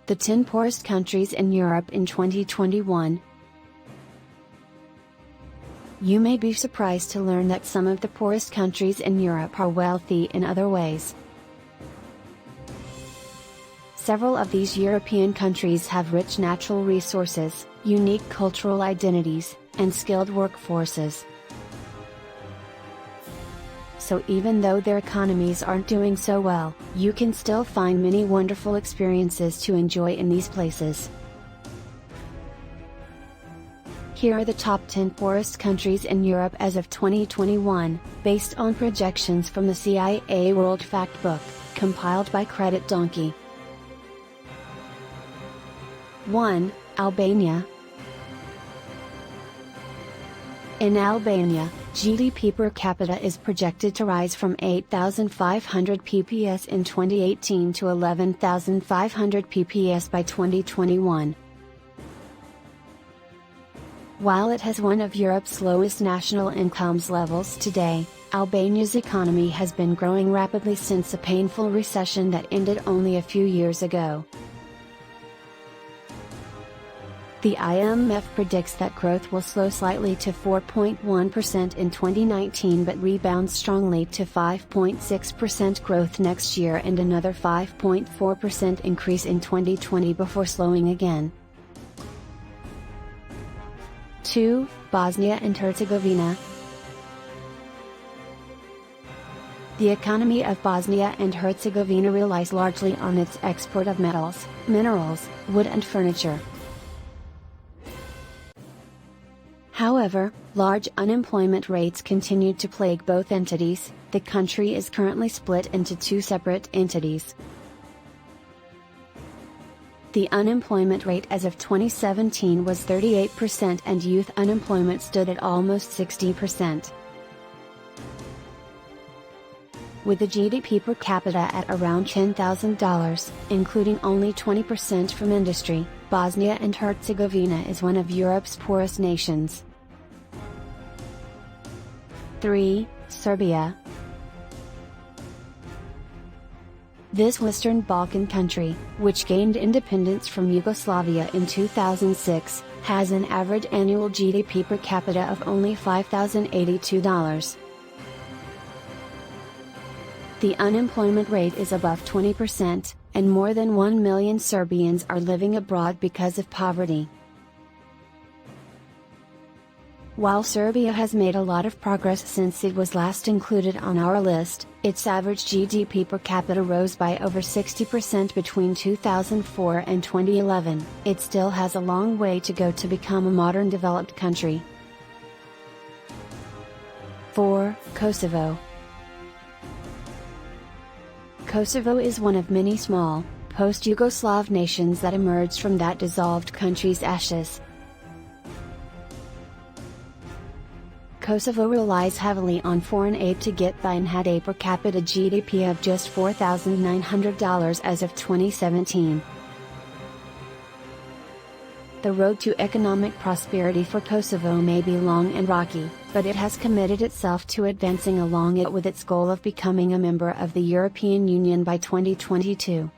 the 10 poorest countries in Europe in 2021. You may be surprised to learn that some of the poorest countries in Europe are wealthy in other ways. Several of these European countries have rich natural resources, unique cultural identities, and skilled workforces. So even though their economies aren't doing so well, you can still find many wonderful experiences to enjoy in these places. Here are the top 10 poorest countries in Europe as of 2021, based on projections from the CIA World Factbook, compiled by Credit Donkey. 1. Albania. In Albania, GDP per capita is projected to rise from 8,500 PPS in 2018 to 11,500 PPS by 2021. While it has one of Europe's lowest national incomes levels today, Albania's economy has been growing rapidly since a painful recession that ended only a few years ago. The IMF predicts that growth will slow slightly to 4.1% in 2019 but rebound strongly to 5.6% growth next year and another 5.4% increase in 2020 before slowing again. 2. Bosnia and Herzegovina. The economy of Bosnia and Herzegovina relies largely on its export of metals, minerals, wood and furniture. However, large unemployment rates continue to plague both entities. The country is currently split into two separate entities. The unemployment rate as of 2017 was 38% and youth unemployment stood at almost 60%. With the GDP per capita at around $10,000, including only 20% from industry, Bosnia and Herzegovina is one of Europe's poorest nations. 3. Serbia. This Western Balkan country, which gained independence from Yugoslavia in 2006, has an average annual GDP per capita of only $5,082. The unemployment rate is above 20%, and more than 1 million Serbians are living abroad because of poverty. While Serbia has made a lot of progress since it was last included on our list, its average GDP per capita rose by over 60% between 2004 and 2011, it still has a long way to go to become a modern developed country. 4. Kosovo. Kosovo is one of many small, post-Yugoslav nations that emerged from that dissolved country's ashes. Kosovo relies heavily on foreign aid to get by and had a per capita GDP of just $4,900 as of 2017. The road to economic prosperity for Kosovo may be long and rocky, but it has committed itself to advancing along it with its goal of becoming a member of the European Union by 2022.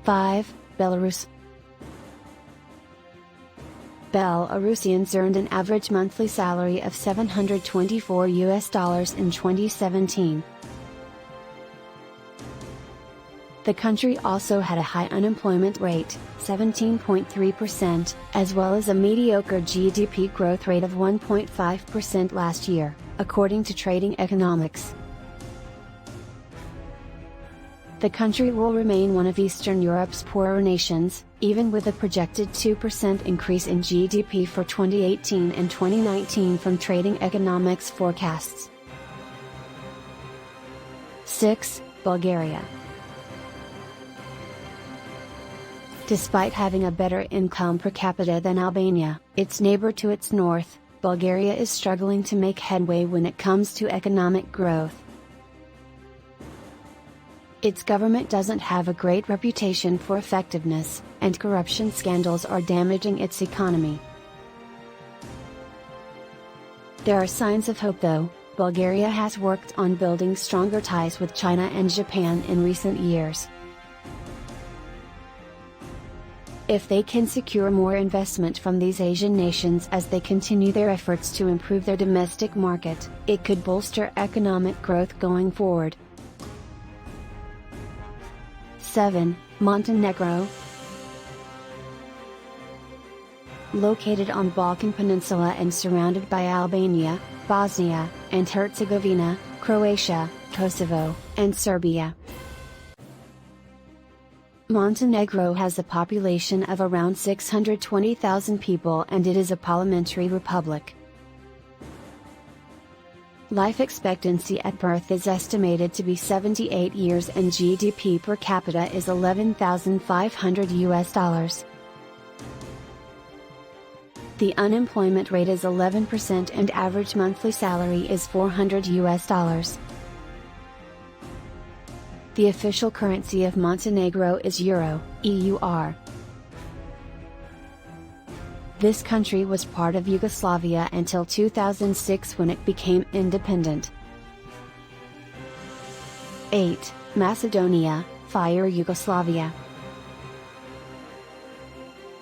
5. Belarus. Belarusians earned an average monthly salary of $724 in 2017. The country also had a high unemployment rate, 17.3%, as well as a mediocre GDP growth rate of 1.5% last year, according to Trading Economics. The country will remain one of Eastern Europe's poorer nations, even with a projected 2% increase in GDP for 2018 and 2019 from Trading Economics forecasts. 6. Bulgaria. Despite having a better income per capita than Albania, its neighbor to its north, Bulgaria is struggling to make headway when it comes to economic growth. Its government doesn't have a great reputation for effectiveness, and corruption scandals are damaging its economy. There are signs of hope though. Bulgaria has worked on building stronger ties with China and Japan in recent years. If they can secure more investment from these Asian nations as they continue their efforts to improve their domestic market, it could bolster economic growth going forward. 7. Montenegro. Located on Balkan Peninsula and surrounded by Albania, Bosnia and Herzegovina, Croatia, Kosovo, and Serbia. Montenegro has a population of around 620,000 people and it is a parliamentary republic. Life expectancy at birth is estimated to be 78 years and GDP per capita is $11,500. The unemployment rate is 11% and average monthly salary is $400. The official currency of Montenegro is Euro, EUR. This country was part of Yugoslavia until 2006 when it became independent. 8. Macedonia, Fire Yugoslavia.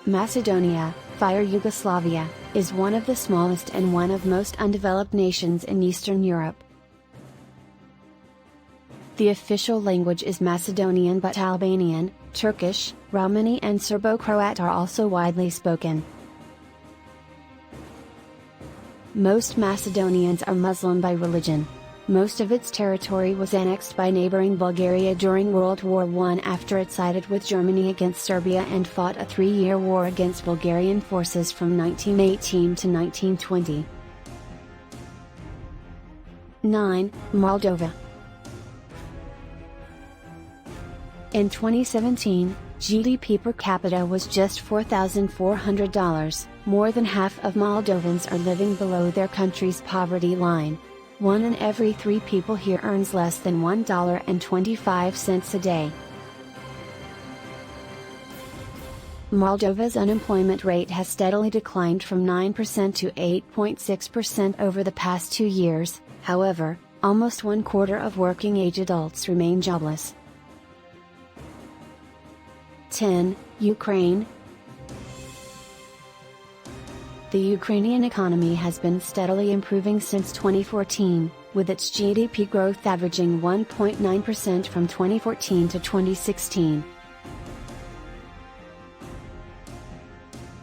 Macedonia, Fire Yugoslavia, is one of the smallest and one of most undeveloped nations in Eastern Europe. The official language is Macedonian, but Albanian, Turkish, Romani and Serbo-Croat are also widely spoken. Most Macedonians are Muslim by religion. Most of its territory was annexed by neighboring Bulgaria during World War I after it sided with Germany against Serbia and fought a 3-year war against Bulgarian forces from 1918 to 1920. 9. Moldova. In 2017, GDP per capita was just $4,400. More than half of Moldovans are living below their country's poverty line. 1 in every 3 people here earns less than $1.25 a day. Moldova's unemployment rate has steadily declined from 9% to 8.6% over the past 2 years, however, almost 1/4 of working-age adults remain jobless. 10. Ukraine. The Ukrainian economy has been steadily improving since 2014, with its GDP growth averaging 1.9% from 2014 to 2016.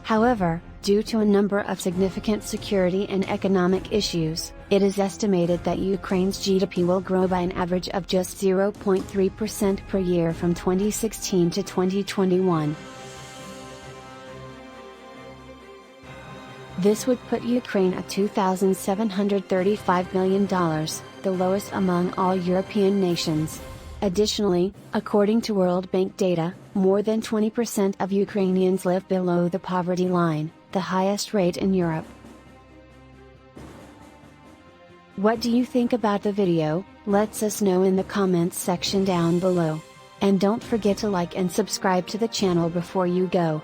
However, due to a number of significant security and economic issues, it is estimated that Ukraine's GDP will grow by an average of just 0.3% per year from 2016 to 2021. This would put Ukraine at $2,735 million, the lowest among all European nations. Additionally, according to World Bank data, more than 20% of Ukrainians live below the poverty line, the highest rate in Europe. What do you think about the video? Let us know in the comments section down below. And don't forget to like and subscribe to the channel before you go.